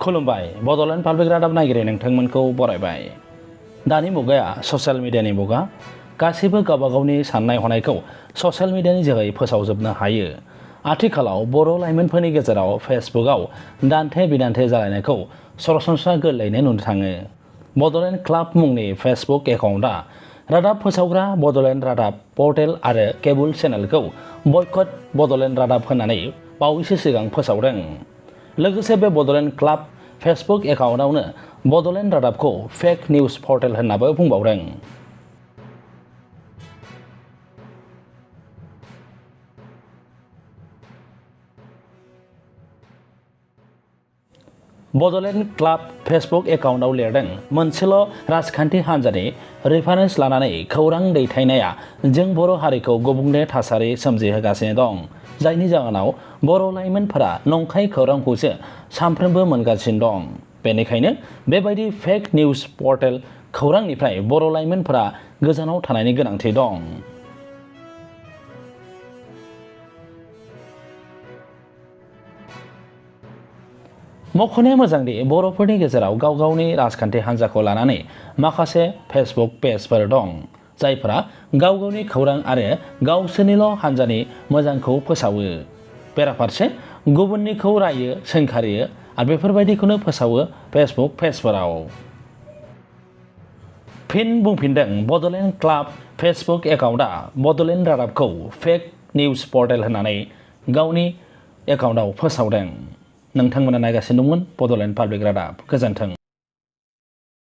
खुलुमबाय बड'लेण्ड पाब्लिक रादाब नागिरै नोंथांमोनखौ बरायबाय। दानि मुगाया ससियेल मिडियानि मुगा। गासैबो गावबा गावनि साननाय हनायखौ ससियेल मिडियानि जोहै फोसावजोबनो हायो। आथिखालाव बर' लाइमोनफोरनि गेजेराव फेसबुकआव दान्थे बिदान्थे जालायनायखौ सरासनस्रा गोरलैयैनो नुनो थाङो। बड'लेण्ड क्लाब मुंनि फेसबुक एकाउन्टआ रादाब फोसावग्रा बड'लेण्ड रादाब पर्टेल आरो केबुल चेनेलखौ बयकट बड'लेण्ड रादाब होननानै बावैसो सिगां फोसावदों। लोगोसे बे बड'लेण्ड क्लाब फेसबुक एकाउन्टआवनो बड'लेण्ड रादाबखौ फेक निउज पर्टेल होननाबो बुंबावदों। बड'लेण्ड क्लाब फेसबुक एकाउन्टआव लिरदों, मोनसेल' राजखान्थि हान्जानि रेफारेन्स लानानै खौरां दैथायनाया जों बर' हारिखौ गुबुंले थासारि सोमजिहोगासिनो दं, जायनि जाहोनाव बर' लाइमोनफोरा नंखाय खौरांखौसो सानफ्रोमबो मोनगासिनो दं। बेनिखायनो बेबायदि फेक निउज पर्टेल खौरांनिफ्राय बर' लाइमोनफोरा गोजानाव थानायनि गोनांथि दं। मख'नाया मोजांदि बर'फोरनि गेजेराव गाव गावनि राजखान्थि हान्जाखौ लानानै माखासे फेसबुक पेजफोर दं, जायफोरा गाव गावनि खौरां आरो गावसोरनिल' हान्जानि मोजांखौ फोसावो। बेराफारसे गुबुननिखौ रायो, सोंखारियो आरो बेफोरबायदिखौनो फोसावो फेसबुक पेजफोराव। फिन बुंफिनदों बड'लेण्ड क्लाब फेसबुक एकाउन्टआ बड'लेण्ड रादाबखौ फेक निउज पर्टेल होननानै गावनि एकाउन्टआव फोसावदों। नोंथांमोना नायगासिनो दंमोन बड'लेण्ड पाब्लिक रादाब। गोजोन्थों।